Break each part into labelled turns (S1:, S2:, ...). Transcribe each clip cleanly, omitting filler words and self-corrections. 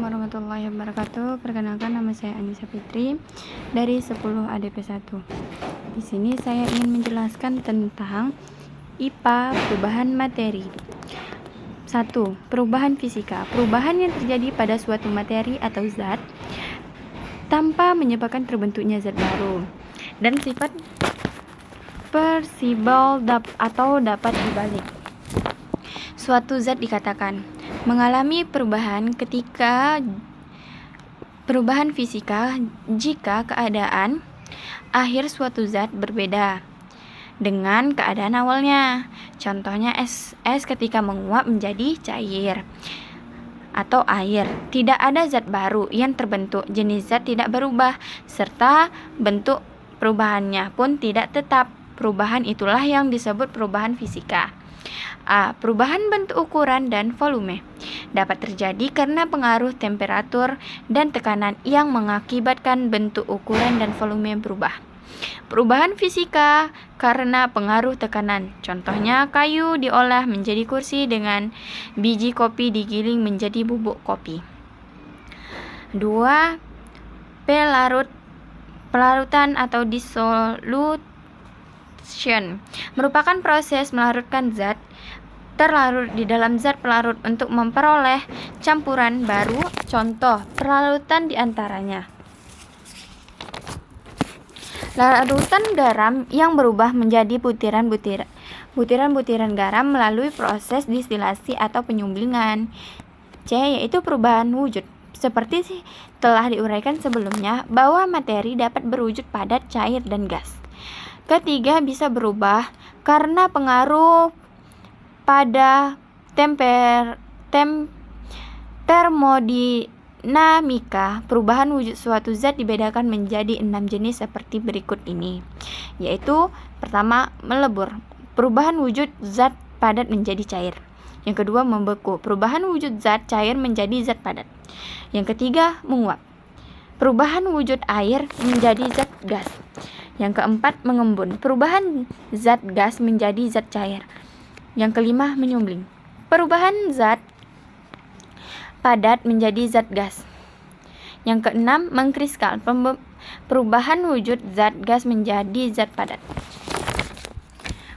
S1: Assalamualaikum warahmatullahi wabarakatuh. Perkenalkan, nama saya Anissa Fitri dari 10 ADP 1. Di sini saya ingin menjelaskan tentang IPA perubahan materi. 1. Perubahan fisika. Perubahan yang terjadi pada suatu materi atau zat tanpa menyebabkan terbentuknya zat baru, dan sifat persibal atau dapat dibalik. Suatu zat dikatakan mengalami perubahan ketika perubahan fisika jika keadaan akhir suatu zat berbeda dengan keadaan awalnya. Contohnya es ketika menguap menjadi cair atau air. Tidak ada zat baru yang terbentuk, jenis zat tidak berubah, serta bentuk perubahannya pun tidak tetap. Perubahan itulah yang disebut perubahan fisika. A. Perubahan bentuk ukuran dan volume dapat terjadi karena pengaruh temperatur dan tekanan yang mengakibatkan bentuk ukuran dan volume berubah. Perubahan fisika karena pengaruh tekanan. Contohnya, kayu diolah menjadi kursi dengan biji kopi digiling menjadi bubuk kopi. 2. Pelarutan atau dissolution merupakan proses melarutkan zat terlarut di dalam zat pelarut untuk memperoleh campuran baru. Contoh pelarutan diantaranya larutan garam yang berubah menjadi butiran-butiran garam melalui proses distilasi atau penyumblingan. C. Yaitu perubahan wujud. Seperti telah diuraikan sebelumnya bahwa materi dapat berwujud padat, cair, dan gas. Ketiga, bisa berubah karena pengaruh pada termodinamika. Perubahan wujud suatu zat dibedakan menjadi 6 jenis seperti berikut ini, yaitu pertama, melebur. Perubahan wujud zat padat menjadi cair. Yang kedua, membeku. Perubahan wujud zat cair menjadi zat padat. Yang ketiga, menguap. Perubahan wujud air menjadi zat gas. Yang keempat, mengembun. Perubahan zat gas menjadi zat cair. Yang kelima, menyumbling. Perubahan zat padat menjadi zat gas. Yang keenam, mengkristal. Perubahan wujud zat gas menjadi zat padat.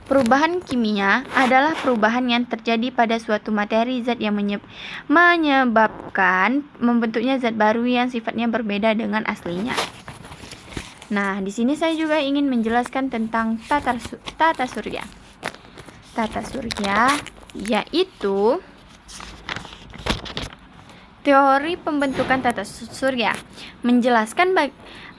S1: Perubahan kimia adalah perubahan yang terjadi pada suatu materi zat yang menyebabkan membentuknya zat baru yang sifatnya berbeda dengan aslinya. Nah, di sini saya juga ingin menjelaskan tentang tata surya. Tata surya yaitu teori pembentukan tata surya, menjelaskan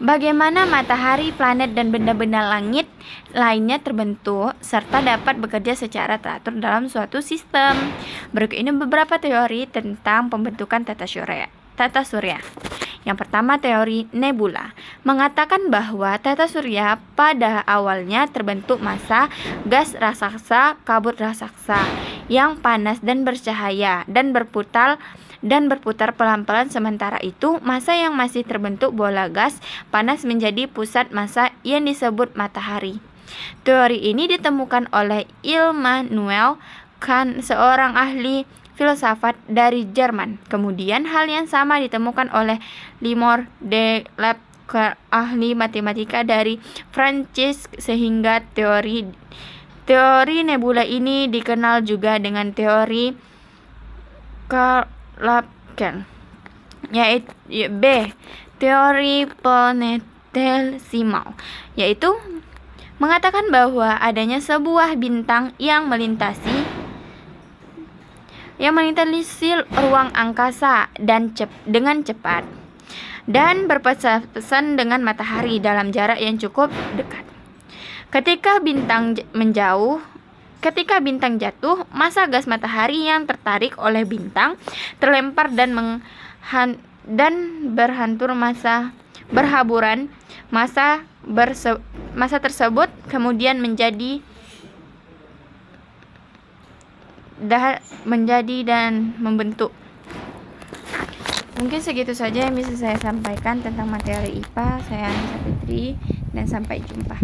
S1: bagaimana matahari, planet, dan benda-benda langit lainnya terbentuk serta dapat bekerja secara teratur dalam suatu sistem. Berikut ini beberapa teori tentang pembentukan tata surya. Yang pertama, teori nebula mengatakan bahwa tata surya pada awalnya terbentuk massa gas raksasa, kabut raksasa yang panas dan bercahaya dan berputar pelan-pelan. Sementara itu, massa yang masih terbentuk bola gas panas menjadi pusat massa yang disebut matahari. Teori ini ditemukan oleh Immanuel Kant, seorang ahli filsafat dari Jerman. Kemudian hal yang sama ditemukan oleh Limor de Lapierre, ahli matematika dari Prancis, sehingga teori nebula ini dikenal juga dengan teori Karl Lapierre. Yaitu B. Teori planetesimal, yaitu mengatakan bahwa adanya sebuah bintang yang melintasi ruang angkasa dengan cepat dan berpesan dengan matahari dalam jarak yang cukup dekat. Ketika bintang jatuh, massa gas matahari yang tertarik oleh bintang terlempar dan berhamburan. Massa tersebut kemudian menjadi dan membentuk. Mungkin segitu saja yang bisa saya sampaikan tentang materi IPA. Saya Anissa Fitri dan sampai jumpa.